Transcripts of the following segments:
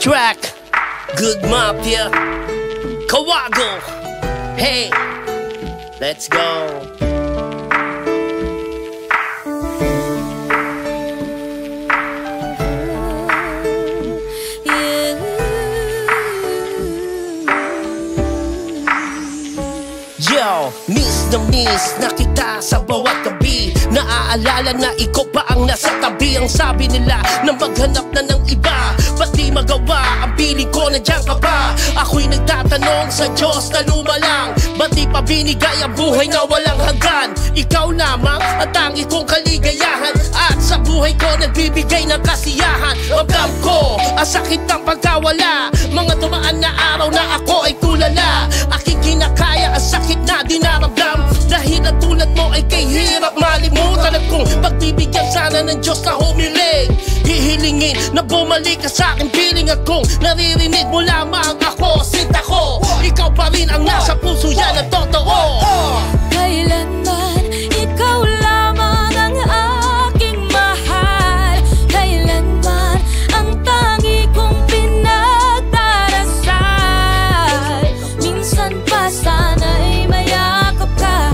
G-Track, Good Mafia, Kawago. Hey, let's go. Miss na miss na kita sa bawat gabi. Naaalala na ikaw pa ang nasa tabi. Ang sabi nila na maghanap na ng iba, ba't di magawa? Ang piling ko nandiyan ka pa. Ako'y nagtatanong sa Diyos na lumalang, ba't di pa binigay ang buhay na walang hanggan? Ikaw lamang ang tangi kong kaligayahan, at sa buhay ko nagbibigay ng kasiyahan. Ramdam ko ang sakit ng pagkawala, mga dumaan na araw na ako ay tulala. Aking kinakaya ang sakit na dinaramdam, dahil ang tulad mo ay kay hirap malimutan. At kung pagbibigyan sana ng Diyos na humiling, hihilingin na bumalik ka sa akin. Piling akong naririnig mo lamang ako. Sinta ko, ikaw pa rin ang nasa puso, yan ang totoo. Kailanman ikaw lamang ang aking mahal, kailanman ang tangi kong pinagdarasal. Minsan pa sana'y mayakap ka,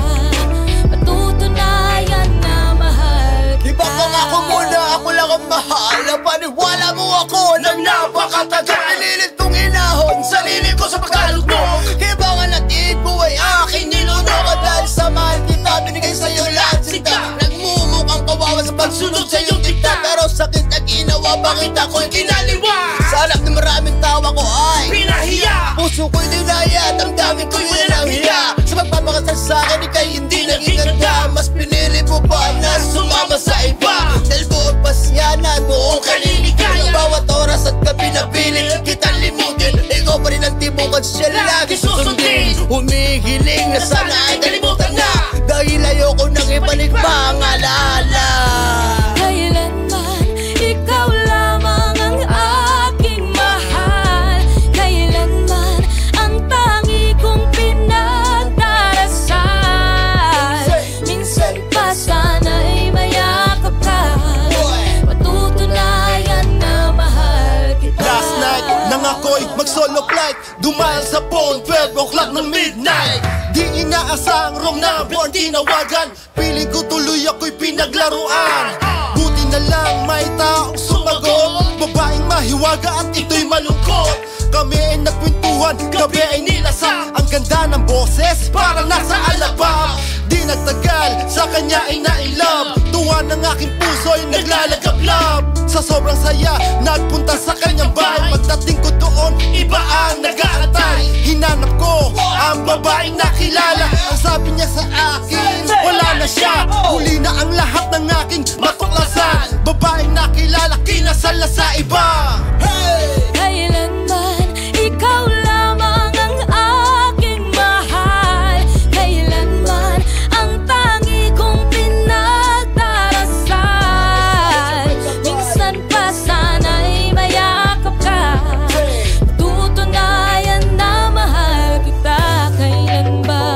matutunayan na mahal kita. Iba kang ako muna, ako lang ang mahal. Napaniwala mo ako ng napakatagal. Pinilit kong inahon sarili ko sa pagkalog mo. Hibangan natin mo ay aking nilunok, at dahil sa mahal kita, binigay sa'yo lahat sinta. Nagmumukhang kawawa sa pagsunod sa iyong dikta, pero sakit na ginawa, bakit ako'y kinaliwa? Sa harap ng maraming tawa ko ay pinahiya, puso ko'y dinaya, damdamin ko'y walang hiya. Sa pagpapakasal sa'kin, ika'y hindi naging ganda. Mas pinili mo pa na sumama sa iba, dahil buong pasyanan, buong kaliligaya. Bawat oras at gabi na piling kitang limutin, ikaw pa rin ang tibukan siya lagi susundin. Humihiling na sana ay kalimutan na, dahil ayoko nang ibalik pa ang alaala. Kailanman ikaw lamang ang aking mahal, kailanman ang tangi kong pinagdarasal. Minsan pa sana'y mayakap ka, matutunayan na mahal kita. Last night nang ako'y mag-solo flight, dumaan sa phone 12 o'clock ng midnight. Di inaasang wrong number tinawagan, piling ko tuloy ako'y pinaglaruan. Buti na lang may taong sumagot, babaeng mahiwaga at ito'y malungkot. Kami ay nagkwentuhan, gabi ay nilasang, ang ganda ng boses parang nasa alabang. Di nagtagal, sa kanya ay nailab, tuwa ng aking puso ay naglalagablab. Sa sobrang saya, nagpunta sa kanyang bahay. Pagdating ko doon, iba ang nag-aantay. Hinanap ko ang babaeng nakilala, ang sabi niya sa akin, wala na siya. Huli na ang lahat ng aking matuklasan, babaeng nakilala, kinasal na sa iba. Hey! Kailanman ikaw lamang ang aking mahal, kailanman ang tangi kong pinagdarasal. Minsan pa sana'y mayakap ka, matutunayan na mahal kita. Kailan ba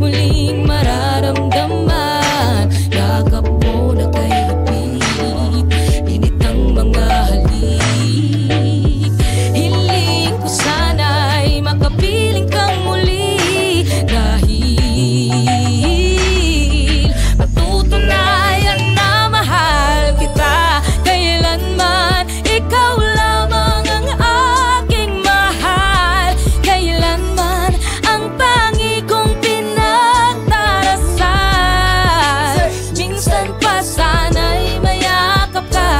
muling mararamdaman yakap mo na kay hapit, init ang mga halik. Hiling ko sana'y makapiling kang muli, dahil matutunayan na mahal kita. Kailanman ikaw lamang ang aking mahal, kailanman ang tangi kong pinagdarasal. Minsan pa sana'y mayakap ka,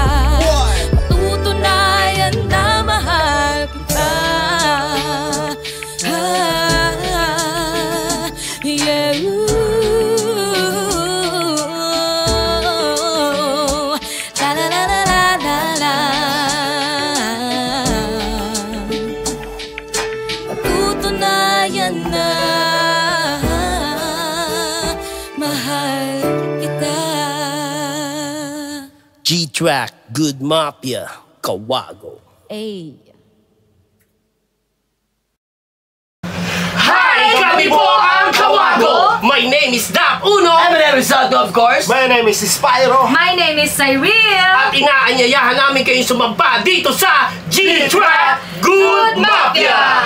matutunayan na mahal kita. Yeah. La la la la la la. Matutunayan na mahal kita. G-Track, Good Mafia, Kawago. Ay. Hi, Kami po ang Kawago! My name is Dap Uno! I'm an Rizaldo, of course. My name is Spyro. My name is Cyril. At inaanyayahan namin kayong sumamba dito sa G-Trap Good Mafia!